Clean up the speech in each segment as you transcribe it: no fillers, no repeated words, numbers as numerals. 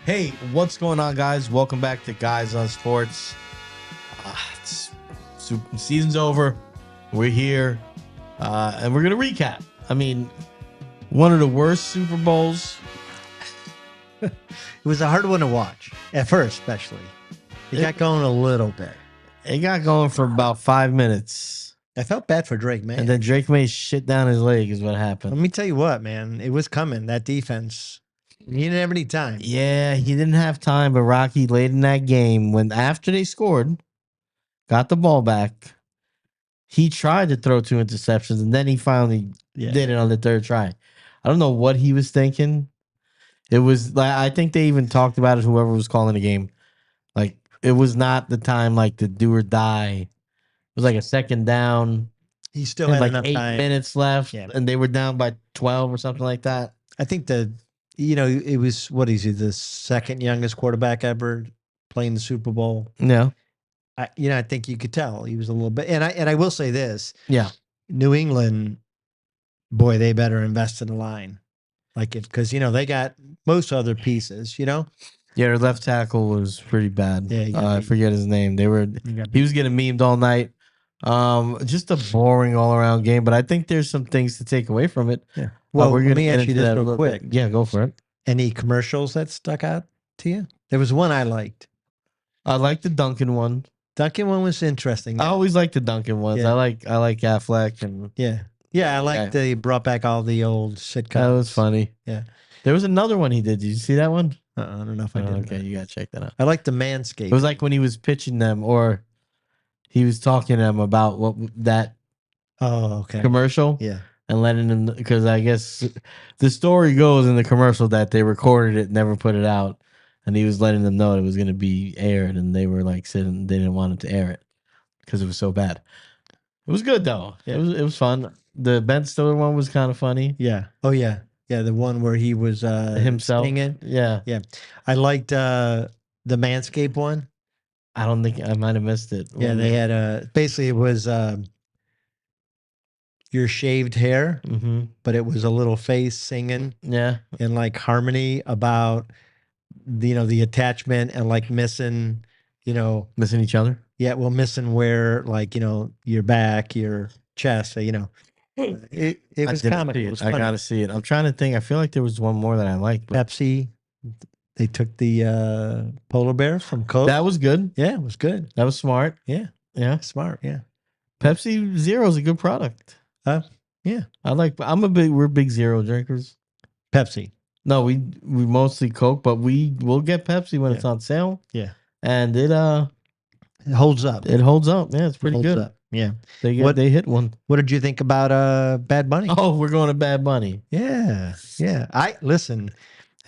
Hey, what's going on, guys? Welcome back to Guys on Sports. Season's over. We're here, and we're gonna recap. I mean, one of the worst Super Bowls. It was a hard one to watch at first, especially. It got going a little bit. It got going for about 5 minutes, I felt bad for Drake, man. and then Drake May shit down his leg. Is what Let happened. me tell you what, man. It was coming. That defense. He didn't have any time. Yeah, he didn't have time, but Rocky late in that game when after they scored, got the ball back. He tried to throw 2 interceptions, and then he finally did it on the third try. I don't know what he was thinking. It was like I think they even talked about it. Whoever was calling the game, like it was not the time like to do or die. It was like a second down. He still had like enough 8 time. minutes left, Yeah. and they were down by 12 or something like that. I think it was, what is he, the second youngest quarterback ever playing the Super Bowl. Yeah, I think you could tell he was a little bit. And I will say this. yeah. New England, boy, they better invest in the line. Because, they got most other pieces, Yeah, their left tackle was pretty bad. Yeah, I forget his name. He was getting memed all night. Just a boring all around game, but I think there's some things to take away from it. Yeah. Well, we're let gonna me get ask you into this that a real little quick. bit. Yeah, go for it. Any commercials that stuck out to you? There was one I liked. I like the Duncan one. Duncan one was interesting. I always like the Duncan ones. Yeah. I like Affleck and I liked they brought back all the old sitcoms. that was funny. Yeah. There was another one he did. Did you see that one? I don't know if I did. Okay, you gotta check that out. I liked the Manscaped. It was like when he was pitching them, or he was talking to them about what that commercial. Yeah. And letting them, because I guess the story goes in the commercial that they recorded it, never put it out, and he was letting them know it was going to be aired, and they were like sitting, they didn't want him to air it because it was so bad. It was good though. Yeah. It was fun. The Ben Stiller one was kind of funny. Yeah. Oh yeah. Yeah. The one where he was himself singing. Yeah. Yeah. I liked the Manscaped one. I don't think I might have missed it. Yeah. They had basically it was your shaved hair, but it was a little face singing in like harmony about the attachment and like missing each other. Yeah, well, missing where like your back, your chest. It was comical. It was I funny. gotta see it. I'm trying to think. I feel like there was one more that I liked. Pepsi. They took the polar bear from Coke. That was good. Yeah, it was good. That was smart. Yeah, smart. Yeah, Pepsi Zero is a good product. Yeah, we're big Zero drinkers. Pepsi. No, we mostly Coke, but we'll get Pepsi when it's on sale. Yeah, and it holds up. It holds up. Yeah, it's pretty good. Up. Yeah, they hit one. What did you think about Bad Bunny? Oh, we're going to Bad Bunny. Yeah. I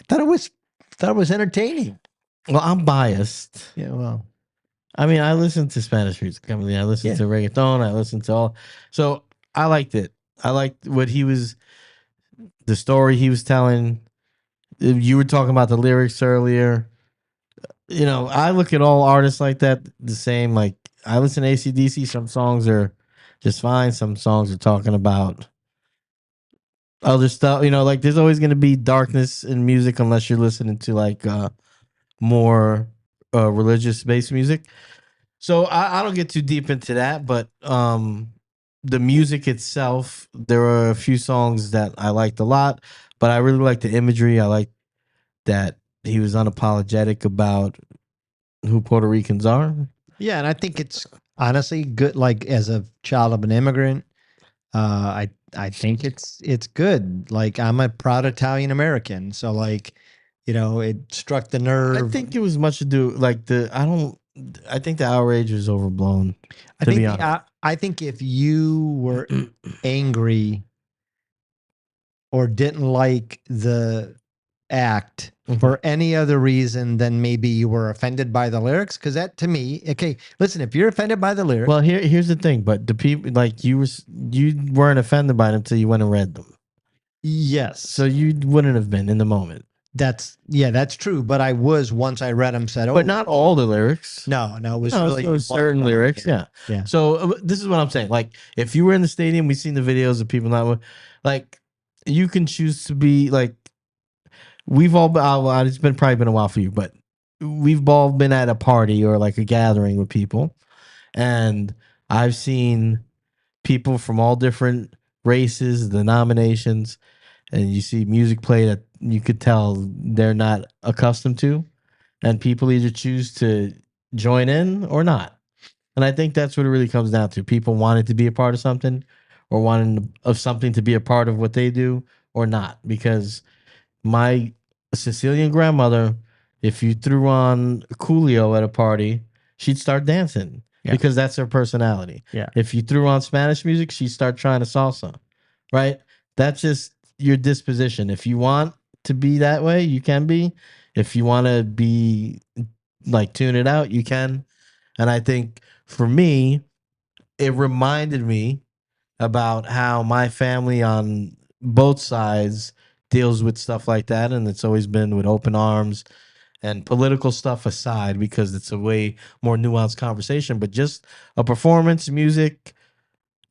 thought it was entertaining. Well, I'm biased. Yeah, well, I mean, I listen to Spanish music. I mean, I listen to reggaeton. I listen to all. So I liked it. I liked the story he was telling. You were talking about the lyrics earlier. I look at all artists like that the same. Like, I listen to AC/DC. Some songs are just fine. Some songs are talking about other stuff. Like there's always going to be darkness in music unless you're listening to like more religious-based music. So I don't get too deep into that, but the music itself, there are a few songs that I liked a lot, but I really like the imagery. I like that he was unapologetic about who Puerto Ricans are. Yeah, and I think it's honestly good. Like as a child of an immigrant, I think it's good. Like I'm a proud Italian American, so like it struck the nerve. I think it was much to do like I think the outrage was overblown. I think if you were angry or didn't like the act for any other reason than maybe you were offended by the lyrics, because that to me, okay, listen, if you're offended by the lyrics, well, here's the thing, but the people like you weren't offended by them until you went and read them. Yes, so you wouldn't have been in the moment. That's true. But I was once I read them said, but not all the lyrics. No, it was really certain lyrics. Yeah. So this is what I'm saying. Like if you were in the stadium, we've seen the videos of people not like you can choose to be like we've all been, well, it's been probably been a while for you, but we've all been at a party or like a gathering with people, and I've seen people from all different races, denominations, and you see music play that you could tell they're not accustomed to, and people either choose to join in or not. And I think that's what it really comes down to. People wanting to be a part of something or wanting of something to be a part of what they do or not. Because my Sicilian grandmother, if you threw on Coolio at a party, she'd start dancing Yeah. because that's her personality. Yeah. If you threw on Spanish music, she'd start trying to salsa, right? That's just your disposition. If you want to be that way, you can be. If you want to be like tune it out, you can. And I think for me, it reminded me about how my family on both sides deals with stuff like that. And it's always been with open arms and political stuff aside, because it's a way more nuanced conversation. But just a performance, music,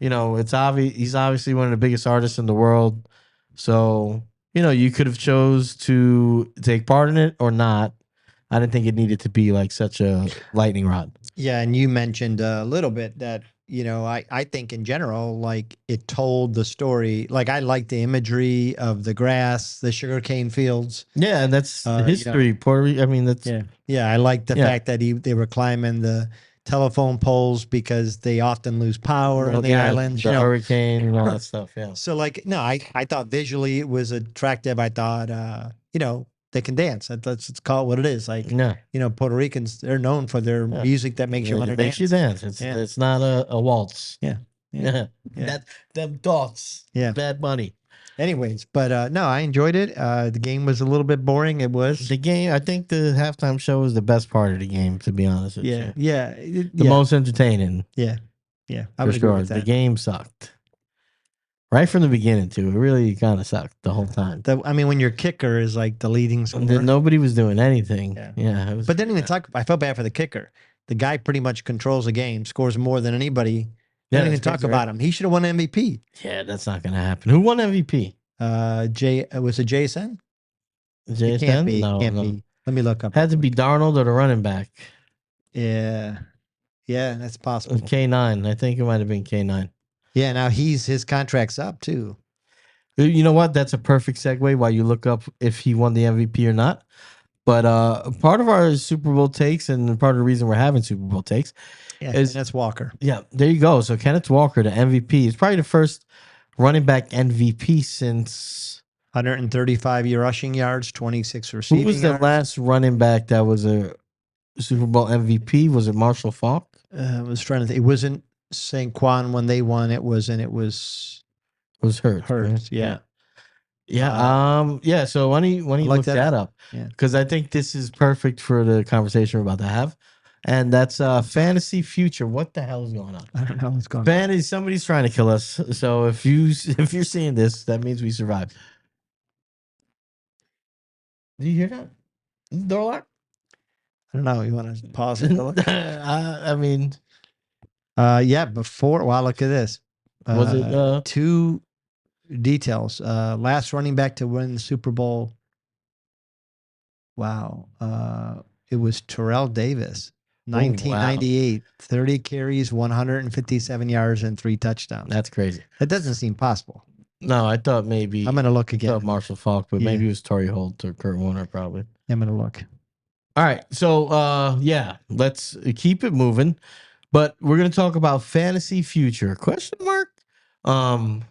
it's obvious he's obviously one of the biggest artists in the world. So, you could have chose to take part in it or not. I didn't think it needed to be like such a lightning rod. Yeah, and you mentioned a little bit that, I think in general, like it told the story. Like I like the imagery of the grass, the sugarcane fields. Yeah, and that's You know, history. Puerto Rico. I mean, that's Yeah, I like the Yeah. fact that they were climbing the telephone poles because they often lose power on the yeah, islands. the hurricane and all that stuff. Yeah, So like, no, I thought visually it was attractive. I thought, they can dance. Let's call it what it is. Like, yeah, Puerto Ricans, they're known for their Yeah. music that makes you want to it makes dance. you dance. It's Yeah. it's not a waltz. Yeah. Yeah, Yeah. that them thoughts. Yeah. Bad Bunny. Anyways, but no, I enjoyed it. The game was a little bit boring. It was. The game. I think the halftime show was the best part of the game. To be honest with Yeah. you, Yeah. the most entertaining Yeah. Yeah. I for would agree sure. with The that. game sucked right from the beginning too. It really kind of sucked the whole time. I mean, when your kicker is like the leading And scorer. then nobody was doing anything. Yeah. Yeah, it was, But then even talk. I felt bad for the kicker. The guy pretty much controls the game, scores more than anybody. Yeah, Don't even that's talk crazy, right? about him. He should have won MVP. Yeah, that's not gonna happen. Who won MVP? Was it Jason? It JSN? can't be. No, Can't no. be. Let me look up. Had to be Darnold or the running back. Yeah. Yeah, that's possible. K9. I think it might have been K9. Yeah, now his contract's up too. You know what? That's a perfect segue while you look up if he won the MVP or not. But part of our Super Bowl takes and part of the reason we're having Super Bowl takes is that's Walker. Yeah, there you go. So Kenneth Walker, the MVP, is probably the first running back MVP since 135 rushing yards, 26 receiving who was the yards. last running back that was a Super Bowl MVP? Was it Marshall Faulk? I was trying to think. It wasn't Saquon when they won. It wasn't. It was Hurts. Hurts. Right? Yeah. Yeah. So why don't you look that up? Yeah. Because I think this is perfect for the conversation we're about to have. And that's fantasy future. What the hell is going on? I don't know what's going on. Fantasy, somebody's trying to kill us. So if you're seeing this, that means we survived. Do you hear that? Is the door locked? I don't know. You want to pause it? I mean, yeah. Before, wow, look at this. was it two details? Last running back to win the Super Bowl. Wow. It was Terrell Davis, 1998, 30 carries, 157 yards, and 3 touchdowns. That's crazy. That doesn't seem possible. No, I thought maybe I'm gonna look I again. thought Marshall Faulk, but maybe it was Torrey Holt or Kurt Warner, probably. I'm gonna look. All right, so yeah, let's keep it moving. But we're gonna talk about fantasy future ? And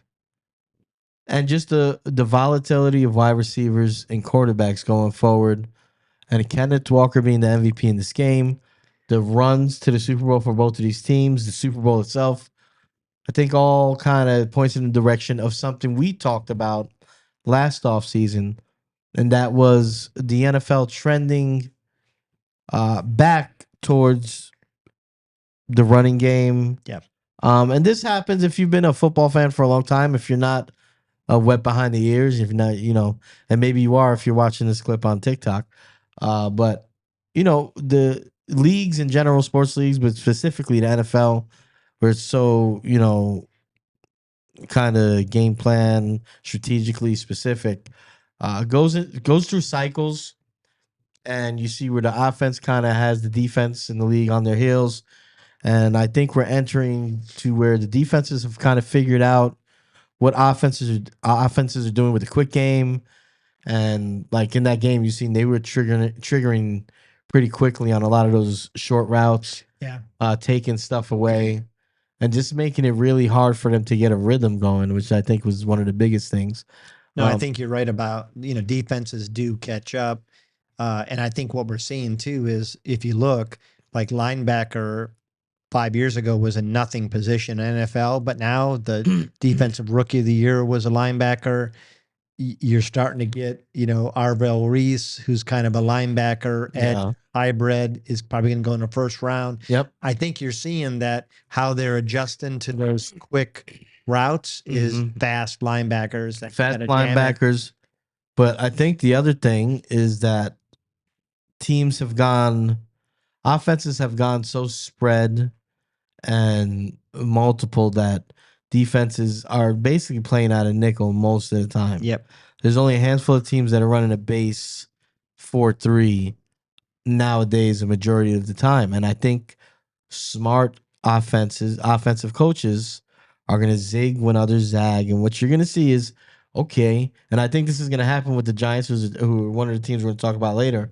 just the volatility of wide receivers and quarterbacks going forward, and Kenneth Walker being the MVP in this game, the runs to the Super Bowl for both of these teams, the Super Bowl itself, I think all kind of points in the direction of something we talked about last offseason, and that was the NFL trending back towards the running game. Yep. And this happens if you've been a football fan for a long time. If you're not wet behind the ears, if you're not, and maybe you are if you're watching this clip on TikTok. But the leagues in general, sports leagues, but specifically the NFL, where it's so kind of game plan strategically specific. Goes through cycles, and you see where the offense kind of has the defense in the league on their heels. And I think we're entering to where the defenses have kind of figured out what offenses are doing with the quick game. And like in that game, you seen they were triggering pretty quickly on a lot of those short routes, Yeah. taking stuff away, and just making it really hard for them to get a rhythm going, which I think was one of the biggest things. No, I think you're right about, defenses do catch up. And I think what we're seeing too is if you look, like linebacker 5 years ago was a nothing position in NFL, but now the defensive rookie of the year was a linebacker. You're starting to get, Arvell Reese, who's kind of a linebacker edge Yeah. hybrid, is probably going to go in the first round. Yep. I think you're seeing that how they're adjusting to those quick routes is fast linebackers. Fast linebackers. But I think the other thing is that offenses have gone so spread and multiple that defenses are basically playing out of nickel most of the time. Yep. There's only a handful of teams that are running a base 4-3 nowadays, a majority of the time. And I think smart offensive coaches are going to zig when others zag. And what you're going to see is, okay, and I think this is going to happen with the Giants, who are one of the teams we're going to talk about later,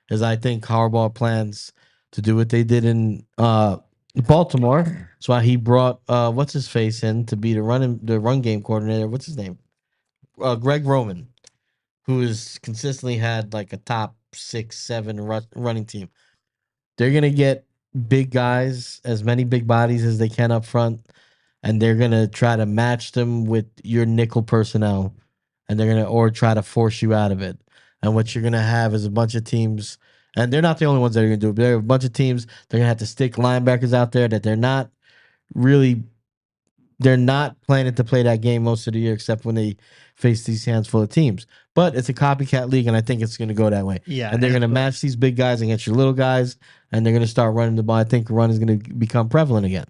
is I think Harbaugh plans to do what they did in Baltimore. That's why he brought what's his face in to be the run game coordinator. What's his name? Greg Roman, who has consistently had like a top 6-7 running team. They're gonna get big guys, as many big bodies as they can up front, and they're gonna try to match them with your nickel personnel, and they're gonna or try to force you out of it. And what you're gonna have is a bunch of teams, and they're not the only ones that are gonna do it. But there are a bunch of teams they're gonna have to stick linebackers out there that really they're not planning to play that game most of the year, except when they face these handful of teams. But it's a copycat league, and I think it's going to go that way. Yeah, and they're going to match these big guys against your little guys, and they're going to start running the ball. I think run is going to become prevalent again.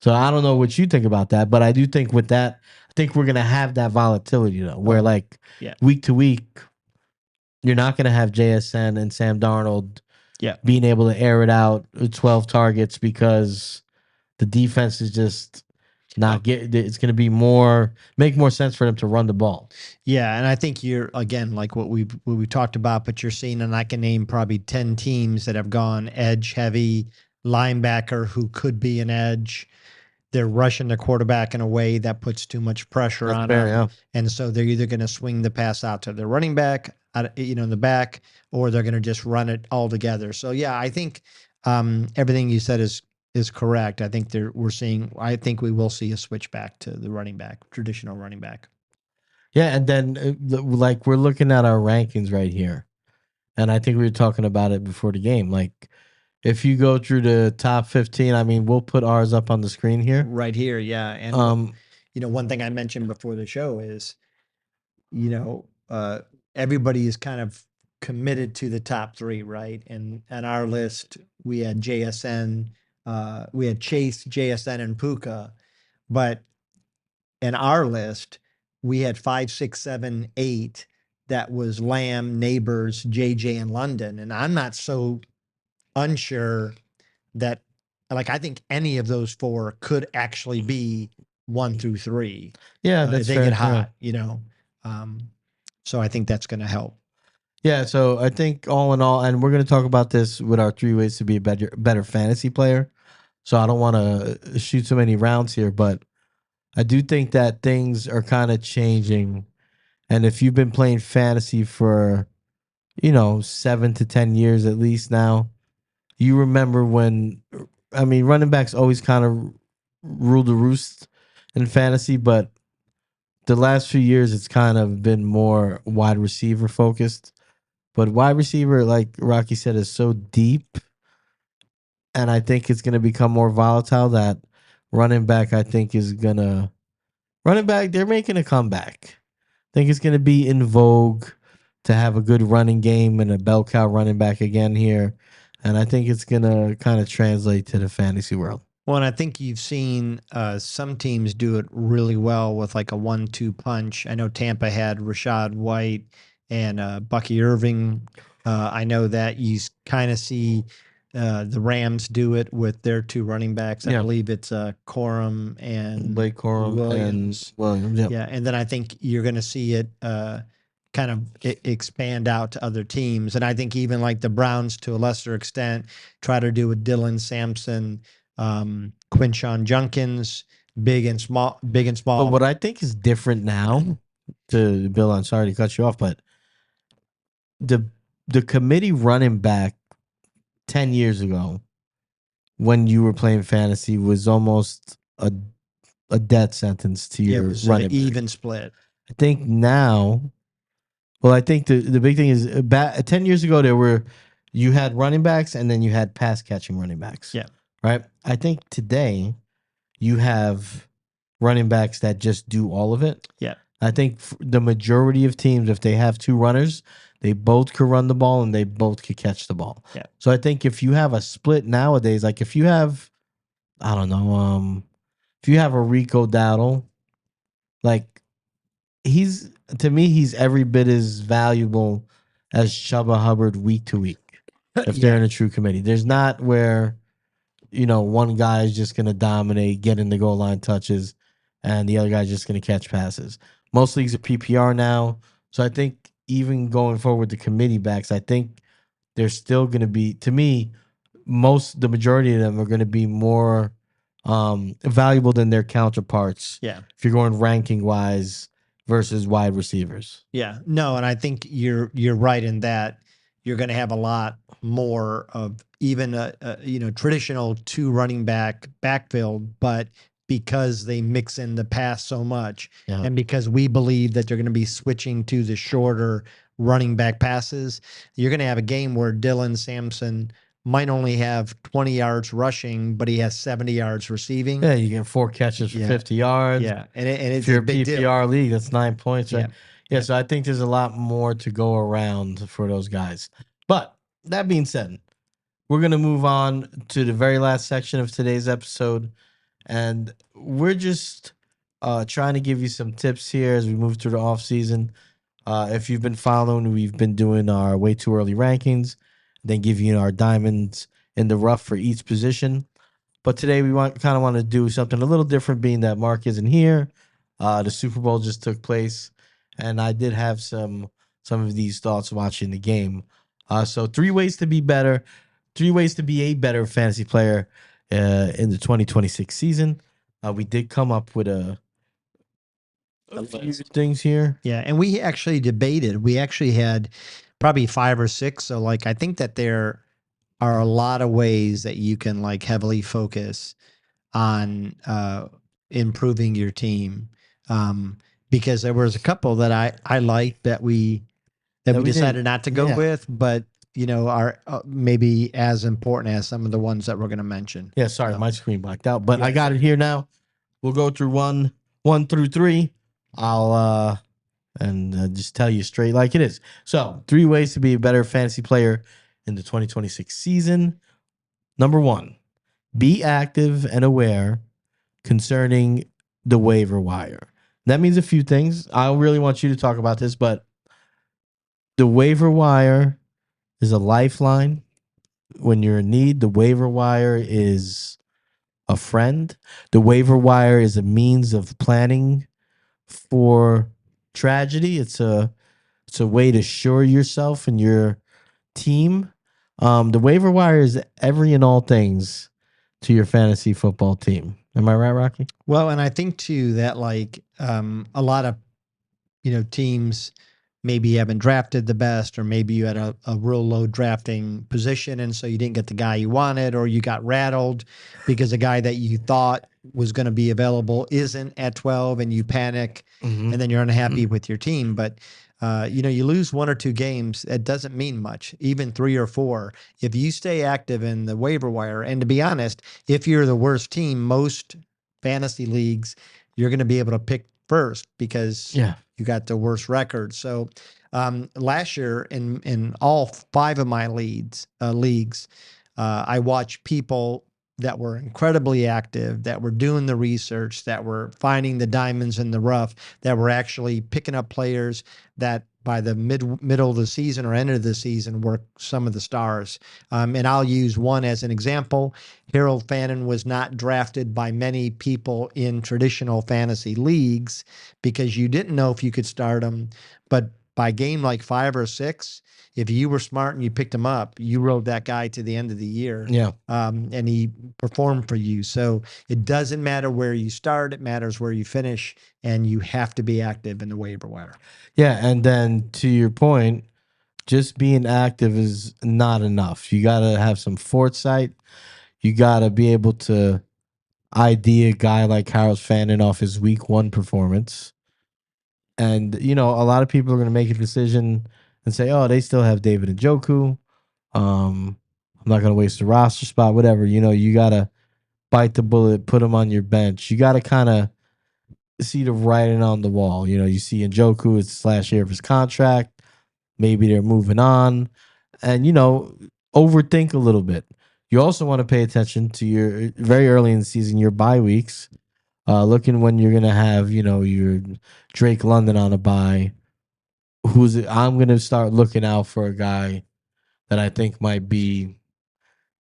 So I don't know what you think about that, but I do think with that, I think we're going to have that volatility though, where week to week, you're not going to have JSN and Sam Darnold being able to air it out 12 targets because the defense is just not get. It's going to be make more sense for them to run the ball. Yeah, and I think you're again like what we talked about, but you're seeing, and I can name probably 10 teams that have gone edge heavy, linebacker who could be an edge. They're rushing the quarterback in a way that puts too much pressure on them, yeah. And so they're either going to swing the pass out to their running back, in the back, or they're going to just run it all together. So yeah, I think everything you said is correct. I think I think we will see a switch back to the running back, traditional running back. Yeah, and then like we're looking at our rankings right here, and I think we were talking about it before the game. Like, if you go through the top 15, I mean, we'll put ours up on the screen here. Right here, yeah. And one thing I mentioned before the show is, everybody is kind of committed to the top three, right? And on our list, we had JSN, we had Chase, JSN, and Puka, but in our list, we had 5, 6, 7, 8. That was Lamb, Neighbors, JJ, and London. And I'm not so unsure that, like, I think any of those four could actually be 1 through 3. Yeah, that's if they fair, get hot, So I think that's going to help. Yeah, so I think all in all, and we're going to talk about this with our 3 ways to be a better fantasy player. So I don't want to shoot so many rounds here, but I do think that things are kind of changing. And if you've been playing fantasy for, 7 to 10 years at least now, you remember when, running backs always kind of ruled the roost in fantasy, but the last few years it's kind of been more wide receiver focused. But wide receiver, like Rocky said, is so deep, and I think it's going to become more volatile that running back, I think, running back, they're making a comeback. I think it's going to be in vogue to have a good running game and a bell cow running back again here. And I think it's going to kind of translate to the fantasy world. Well, and I think you've seen some teams do it really well with like a 1-2 punch. I know Tampa had Rashad White and Bucky Irving. I know that you kind of see the Rams do it with their two running backs. I believe it's Corum and Blake Corum Williams. and Williams. Yep. Yeah, and then I think you're going to see it kind of expand out to other teams, and I think even like the Browns to a lesser extent try to do with Dylan Sampson, Quinshon Junkins, big and small. But what I think is different now, to Bill, I'm sorry to cut you off, but the committee running back 10 years ago when you were playing fantasy was almost a death sentence to your it was running an back. even split. I think now, well, I think the big thing is 10 years ago you had running backs and then you had pass catching running backs. Yeah. Right. I think today you have running backs that just do all of it. Yeah. I think the majority of teams, if they have two runners, they both could run the ball and they both could catch the ball. Yeah. So I think if you have a split nowadays, like if you have, I don't know, if you have a Rico Dowdle, like to me, he's every bit as valuable as Chuba Hubbard week to week. If they're in a true committee, there's not where, one guy is just going to dominate, get in the goal line touches, and the other guy's just going to catch passes. Most leagues are PPR now. So I think even going forward with the committee backs, I think they're still going to be, to me, the majority of them are going to be more valuable than their counterparts. Yeah. If you're going ranking wise versus wide receivers. Yeah. No, and I think you're right in that you're going to have a lot more of even a traditional two running back backfield, but because they mix in the pass so much, and because we believe that they're going to be switching to the shorter running back passes, you're going to have a game where Dylan Sampson might only have 20 yards rushing, but he has 70 yards receiving. Yeah, you get 4 catches for 50 yards. Yeah, and it's if you're a big PPR deal. league, that's 9 points, right? Yeah. So I think there's a lot more to go around for those guys. But that being said, we're going to move on to the very last section of today's episode. And we're just trying to give you some tips here as we move through the off season. If you've been following, we've been doing our way too early rankings, then give you our diamonds in the rough for each position. But today we kind of want to do something a little different, being that Mark isn't here. The Super Bowl just took place, and I did have some of these thoughts watching the game. So 3 ways to be better, 3 ways to be a better fantasy player in the 2026 season. We did come up with a few things here. Yeah, and we actually debated. We actually had probably 5 or 6. So like I think that there are a lot of ways that you can like heavily focus on improving your team. Because there was a couple that I liked that we decided not to go with, but are maybe as important as some of the ones that we're going to mention. Yeah, sorry, my screen blacked out, but I got it here now. We'll go through one through 3. I'll just tell you straight like it is. So 3 ways to be a better fantasy player in the 2026 season. Number 1, be active and aware concerning the waiver wire. That means a few things. I really want you to talk about this, but the waiver wire is a lifeline when you're in need. The waiver wire is a friend. The waiver wire is a means of planning for tragedy. It's a way to shore yourself and your team. The waiver wire is every and all things to your fantasy football team. Am I right, Rocky? Well, and I think too that like a lot of teams maybe haven't drafted the best, or maybe you had a real low drafting position and so you didn't get the guy you wanted, or you got rattled because the guy that you thought was going to be available isn't at 12 and you panic, and then you're unhappy with your team. But you lose 1 or 2 games, it doesn't mean much, even 3 or 4. If you stay active in the waiver wire, and to be honest, if you're the worst team, most fantasy leagues, you're going to be able to pick first because you got the worst record. So last year in all 5 of my leagues, I watched people that were incredibly active, that were doing the research, that were finding the diamonds in the rough, that were actually picking up players that by the middle of the season or end of the season were some of the stars. And I'll use one as an example. Harold Fannin was not drafted by many people in traditional fantasy leagues because you didn't know if you could start him. But by game like 5 or 6, if you were smart and you picked him up, you rode that guy to the end of the year. Yeah. And he performed for you. So it doesn't matter where you start, it matters where you finish, and you have to be active in the waiver wire. Yeah. And then to your point, just being active is not enough. You got to have some foresight. You got to be able to ID a guy like Harold Fannin off his week 1 performance. And, a lot of people are going to make a decision and say, oh, they still have David Njoku. I'm not going to waste a roster spot, whatever. You got to bite the bullet, put him on your bench. You got to kind of see the writing on the wall. You see Njoku, it's the last year of his contract. Maybe they're moving on. And, overthink a little bit. You also want to pay attention to your very early in the season, your bye weeks. Looking when you're going to have, your Drake London on a bye. I'm going to start looking out for a guy that I think might be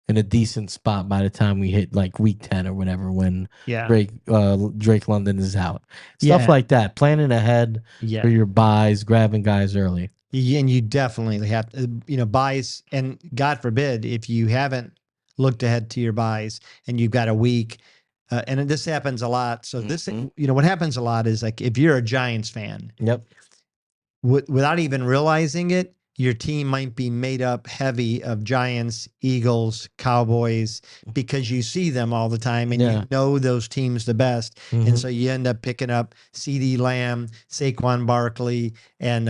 in a decent spot by the time we hit like week 10 or whatever when Drake London is out. Stuff like that. Planning ahead for your buys, grabbing guys early. And you definitely have to, buys. And God forbid, if you haven't looked ahead to your buys and you've got a week, and this happens a lot. So this, what happens a lot is like if you're a Giants fan, without even realizing it, your team might be made up heavy of Giants, Eagles, Cowboys, because you see them all the time and you know those teams the best. And so you end up picking up CeeDee Lamb, Saquon Barkley, and,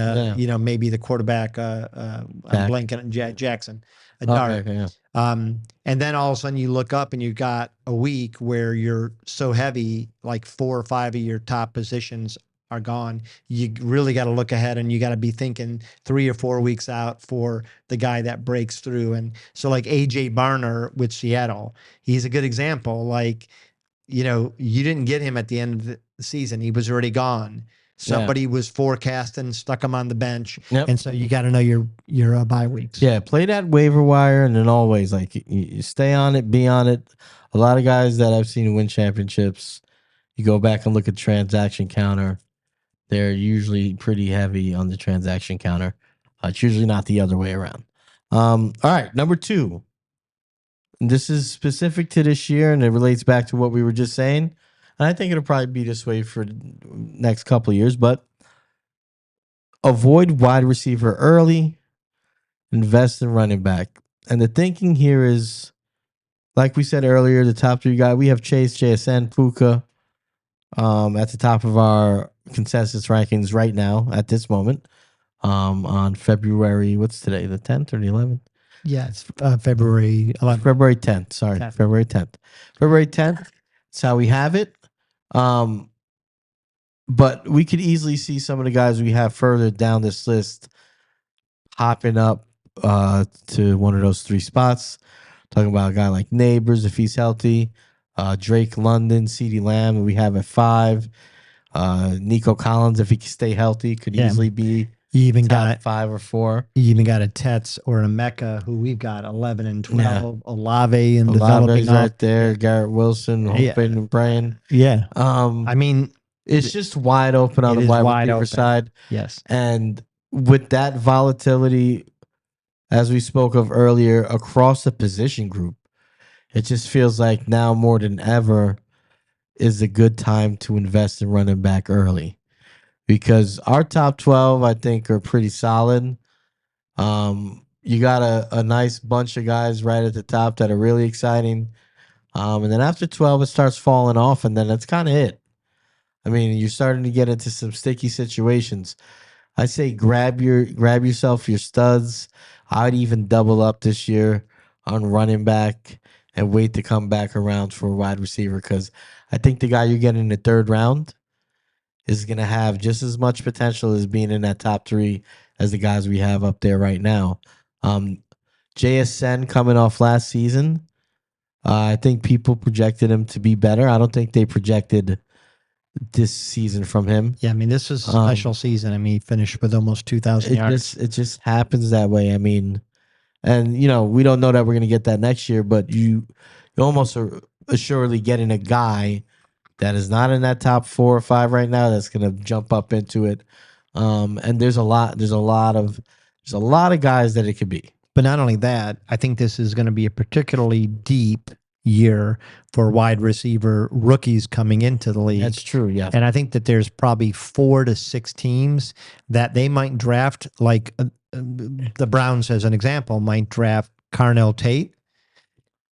maybe the quarterback, I'm blanking on Jackson. And then all of a sudden you look up and you got a week where you're so heavy, like 4 or 5 of your top positions are gone. You really got to look ahead and you got to be thinking 3 or 4 weeks out for the guy that breaks through. And so like AJ Barner with Seattle, he's a good example. Like, you didn't get him at the end of the season. He was already gone. Somebody was forecasting, stuck him on the bench. And so you got to know your bye weeks. Yeah. Play that waiver wire. And then always like you stay on it, be on it. A lot of guys that I've seen win championships, you go back and look at transaction counter. They're usually pretty heavy on the transaction counter. It's usually not the other way around. All right, number 2. And this is specific to this year, and it relates back to what we were just saying. And I think it'll probably be this way for the next couple of years, but avoid wide receiver early, invest in running back. And the thinking here is, like we said earlier, the top 3 guys, we have Chase, JSN, Puka at the top of our consensus rankings right now at this moment on February, what's today, the 10th or the 11th? Yeah, it's February 11th. February 10th, sorry, 10th. February 10th. February 10th, that's how we have it. But we could easily see some of the guys we have further down this list hopping up to one of those 3 spots. Talking about a guy like Neighbors if he's healthy, Drake London, CeeDee Lamb, we have at 5. Nico Collins, if he can stay healthy, could easily be you even got 5 or 4. You even got a Tetz or a Mecca who we've got 11 and 12. Olave and Olave's right there. Garrett Wilson, hoping and praying. Yeah. I mean, it's just wide open on the wide receiver side. Yes. And with that volatility, as we spoke of earlier, across the position group, it just feels like now more than ever is a good time to invest in running back early, because our top 12, I think, are pretty solid. You got a nice bunch of guys right at the top that are really exciting. And then after 12, it starts falling off, and then that's kind of it. I mean, you're starting to get into some sticky situations. I say grab yourself your studs. I'd even double up this year on running back and wait to come back around for a wide receiver, because I think the guy you're getting in the 3rd round is going to have just as much potential as being in that top 3 as the guys we have up there right now. JSN coming off last season, I think people projected him to be better. I don't think they projected this season from him. Yeah, I mean, this is a special season. I mean, he finished with almost 2,000 yards. It just happens that way. I mean, and we don't know that we're gonna get that next year, but you almost are assuredly getting a guy that is not in that top 4 or 5 right now that's gonna jump up into it. And there's a lot of guys that it could be. But not only that, I think this is going to be a particularly deep year for wide receiver rookies coming into the league. That's true, yeah. And I think that there's probably 4 to 6 teams that they might draft, like the Browns, as an example, might draft Carnell Tate,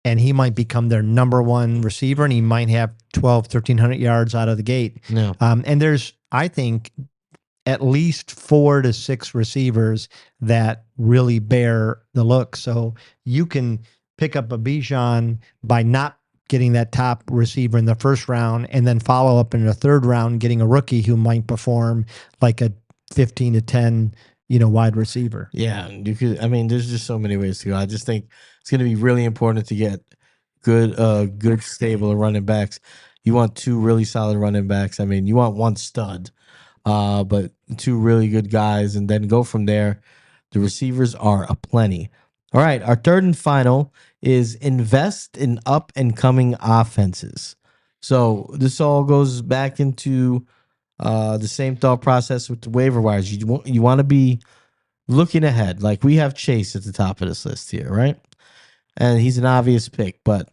and he might become their number 1 receiver, and he might have 1,300 yards out of the gate. Yeah. And there's, I think, at least 4 to 6 receivers that really bear the look. So you can pick up a Bijan by not getting that top receiver in the first round, and then follow up in the third round, getting a rookie who might perform like a 15 to 10, wide receiver. Yeah, you could. I mean, there's just so many ways to go. I just think it's going to be really important to get good stable of running backs. You want 2 really solid running backs. I mean, you want 1 stud, but 2 really good guys, and then go from there. The receivers are aplenty. All right, our third and final is invest in up and coming offenses. So this all goes back into the same thought process with the waiver wires. You want to be looking ahead. Like, we have Chase at the top of this list here, right? And he's an obvious pick, but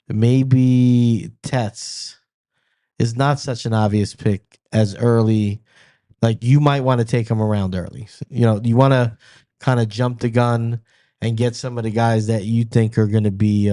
maybe Tets is not such an obvious pick as early. Like, you might want to take him around early. You want to kind of jump the gun and get some of the guys that you think are going to be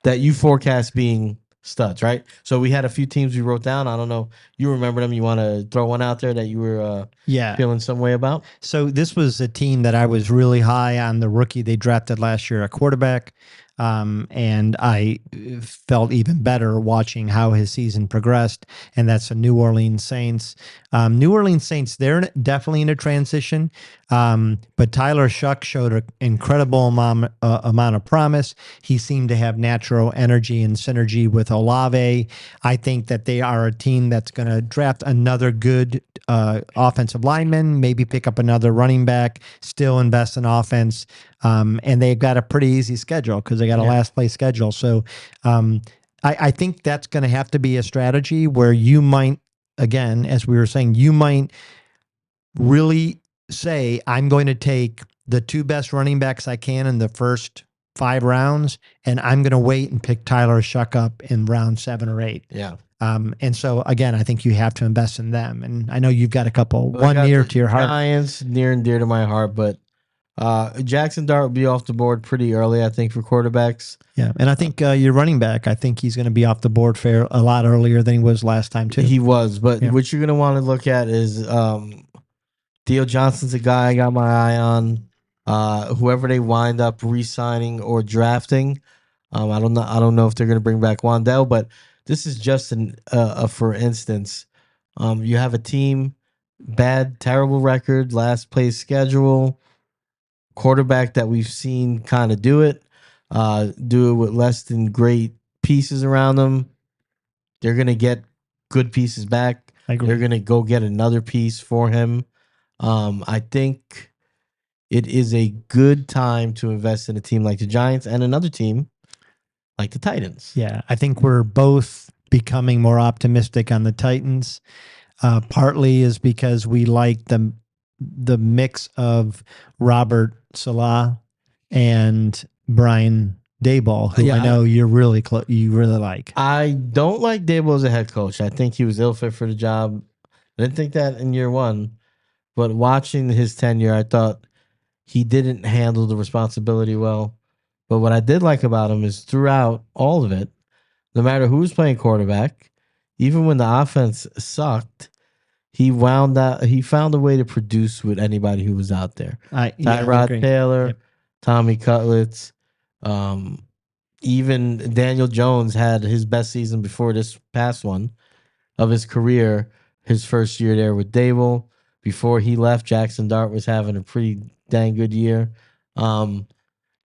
that you forecast being studs, right? So we had a few teams we wrote down. I don't know. You remember them? You want to throw one out there that you were feeling some way about? So this was a team that I was really high on, the rookie they drafted last year at quarterback. And I felt even better watching how his season progressed, and that's the New Orleans Saints. New Orleans Saints, they're definitely in a transition, but Tyler Shuck showed an incredible amount of promise. He seemed to have natural energy and synergy with Olave. I think that they are a team that's going to draft another good offensive lineman, maybe pick up another running back, still invest in offense. And they've got a pretty easy schedule because they got a last place schedule. So I think that's going to have to be a strategy where you might, again, as we were saying, you might really say, I'm going to take the 2 best running backs I can in the first 5 rounds, and I'm going to wait and pick Tyler Shuck up in round 7 or 8. Yeah. And so, again, I think you have to invest in them. And I know you've got a couple, one near to your heart. Giants, near and dear to my heart, but Jackson Dart will be off the board pretty early, I think, for quarterbacks. Yeah, and I think your running back, I think he's going to be off the board a lot earlier than he was last time, too. He was, but what you're going to want to look at is Theo Johnson's a guy I got my eye on. Whoever they wind up re-signing or drafting, I don't know if they're going to bring back Wandell, but this is just for instance. You have a team, terrible record, last place schedule, quarterback that we've seen kind of do it with less than great pieces around them. They're going to get good pieces back. They're going to go get another piece for him. I think it is a good time to invest in a team like the Giants and another team like the Titans. Yeah, I think we're both becoming more optimistic on the Titans. Partly is because we like the mix of Robert Salah and Brian Daboll, who I know you're really you really like. I don't like Daboll as a head coach. I think he was ill fit for the job. I didn't think that in year 1, but watching his tenure, I thought he didn't handle the responsibility well. But what I did like about him is throughout all of it, no matter who was playing quarterback, even when the offense sucked, he found a way to produce with anybody who was out there. Tyrod Taylor, Tommy Cutlets, even Daniel Jones had his best season before this past one of his career, his first year there with Daboll. Before he left, Jackson Dart was having a pretty dang good year.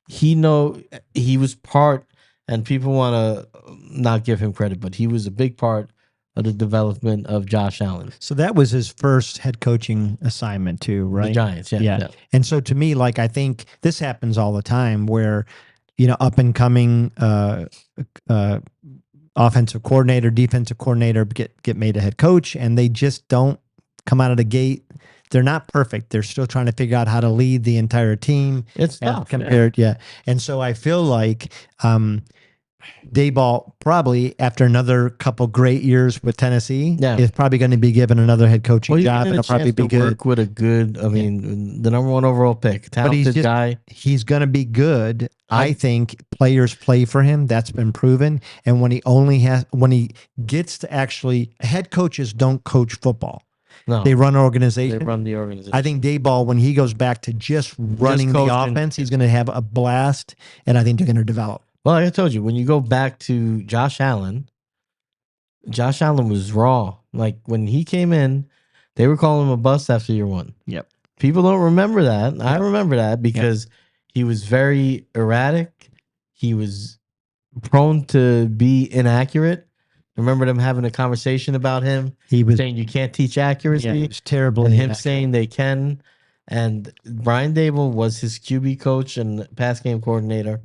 He was part and people want to not give him credit, but he was a big part of the development of Josh Allen. So that was his first head coaching assignment too, right? The Giants, yeah. And so to me, like, I think this happens all the time where, up and coming offensive coordinator, defensive coordinator get made a head coach, and they just don't come out of the gate. They're not perfect. They're still trying to figure out how to lead the entire team. It's tough compared, And so I feel like Daboll probably, after another couple great years with Tennessee, is probably going to be given another head coaching job, and it'll probably be good. Work with a good, the number 1 overall pick, talented guy. He's going to be good. I think players play for him. That's been proven. And when he gets to actually, head coaches don't coach football. No, they run organization. They run the organization. I think Daboll, when he goes back to just running the offense, he's going to have a blast, and I think they're going to develop. Well, like I told you, when you go back to Josh Allen was raw. Like, when he came in, they were calling him a bust after year 1. Yep. People don't remember that. Yep. I remember that because he was very erratic. He was prone to be inaccurate. I remember them having a conversation about him. He was saying you can't teach accuracy. Yeah, it was terrible. And him saying they can. And Brian Daboll was his QB coach and pass game coordinator.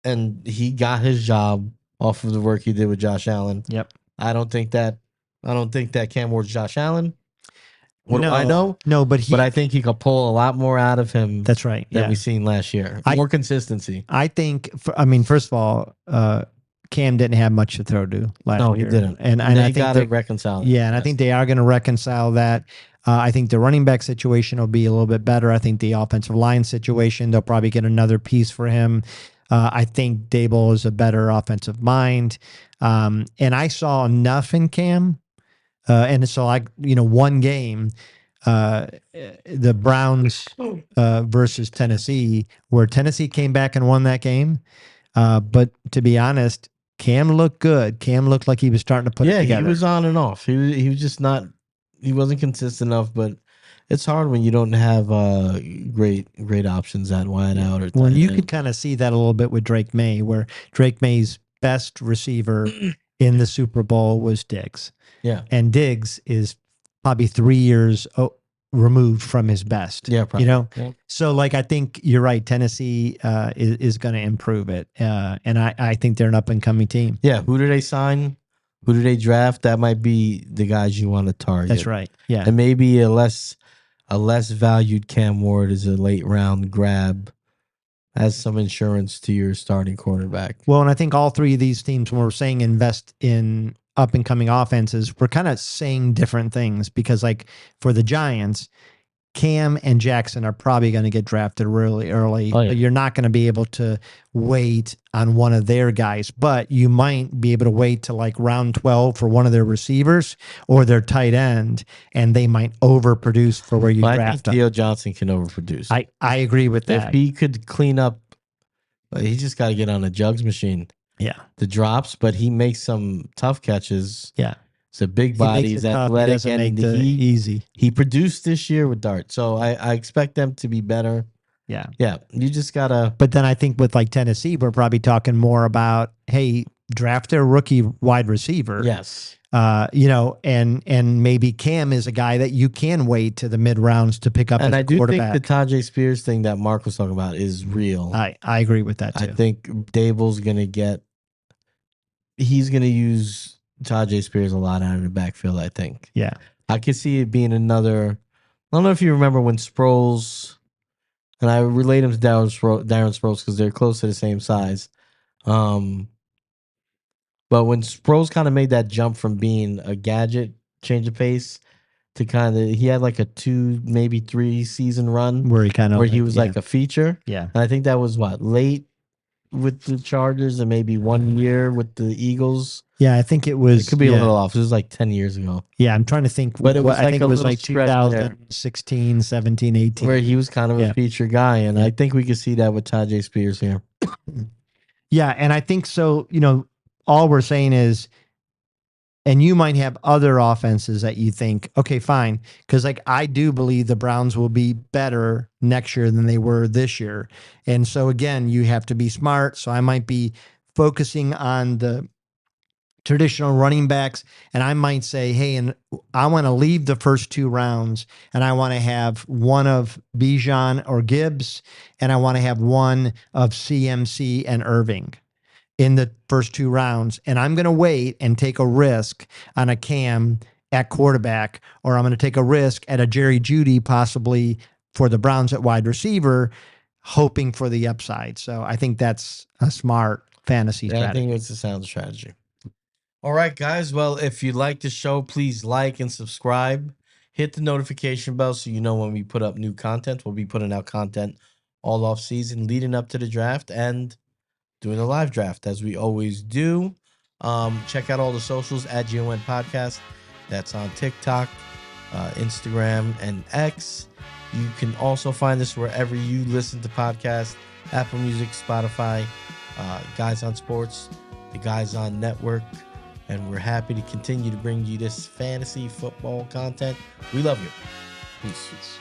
And he got his job off of the work he did with Josh Allen. Yep. I don't think that Cam Ward's Josh Allen. What do I know? No, but I think he could pull a lot more out of him. That's right. Than we've seen last year. More consistency. I think. First of all, Cam didn't have much to throw to last year. No, he didn't. And I think got to reconcile. Yeah, and I think they are going to reconcile that. I think the running back situation will be a little bit better. I think the offensive line situation, they'll probably get another piece for him. I think Daboll is a better offensive mind. And I saw enough in Cam. And so, one game, the Browns versus Tennessee, where Tennessee came back and won that game. But to be honest, Cam looked good. Cam looked like he was starting to put it together. Yeah, he was on and off. He was just not. He wasn't consistent enough, but it's hard when you don't have great options at wide out. Well, you could kind of see that a little bit with Drake May, where Drake May's best receiver in the Super Bowl was Diggs. Yeah, and Diggs is probably 3 years removed from his best. Yeah, probably. Yeah. So I think you're right. Tennessee is going to improve it, and I think they're an up and coming team. Yeah, who do they sign? Who do they draft? That might be the guys you want to target. That's right. Yeah, and maybe a less valued Cam Ward is a late round grab as some insurance to your starting quarterback. Well, and I think all three of these teams, when we're saying invest in up and coming offenses, we're kind of saying different things because, for the Giants, Cam and Jackson are probably going to get drafted really early. Oh, yeah. You're not going to be able to wait on one of their guys, but you might be able to wait to round 12 for one of their receivers or their tight end, and they might overproduce for where you draft I think them. Theo Johnson can overproduce. I agree with that. If he could clean up, he just got to get on a jugs machine. Yeah. The drops, but he makes some tough catches. Yeah. It's a big body. He's athletic and easy. He produced this year with Dart. So I expect them to be better. Yeah. Yeah. You just got to. But then I think with Tennessee, we're probably talking more about, hey, draft a rookie wide receiver. Yes. And maybe Cam is a guy that you can wait to the mid rounds to pick up as a quarterback. And I do think the Tajay Spears thing that Mark was talking about is real. I agree with that too. I think Daboll's going to he's going to use Tajay Spears a lot out of the backfield, I think. Yeah. I could see it being another. I don't know if you remember when Sproles, and I relate him to Darren Sproles because they're close to the same size. But when Sproles kind of made that jump from being a gadget, change of pace, to he had a 2, maybe 3 season run where he was a feature. Yeah. And I think that was late with the Chargers and maybe 1 year with the Eagles. Yeah, I think it was. It could be a little off. It was 10 years ago. Yeah, I'm trying to think. But it was I think it was 2016, 17, 18. Where he was kind of a feature guy. And I think we could see that with Tajay Spears here. Yeah, and I think so, all we're saying is And you might have other offenses that you think, okay, fine. Because like I do believe the Browns will be better next year than they were this year. And so again, you have to be smart. So I might be focusing on the traditional running backs. And I might say, hey, and I want to leave the first 2 rounds and I want to have one of Bijan or Gibbs, and I want to have one of CMC and Irving in the first 2 rounds. And I'm going to wait and take a risk on a Cam at quarterback, or I'm going to take a risk at a Jerry Jeudy possibly for the Browns at wide receiver, hoping for the upside. So I think that's a smart fantasy strategy. I think it's a sound strategy. All right, guys. Well, if you like the show, please like and subscribe. Hit the notification bell so you know when we put up new content. We'll be putting out content all off season leading up to the draft and doing a live draft as we always do. Check out all the socials at GON Podcast. That's on TikTok, Instagram, and X. You can also find us wherever you listen to podcasts, Apple Music, Spotify, Guys on Sports, the Guys on Network. And we're happy to continue to bring you this fantasy football content. We love you. Peace.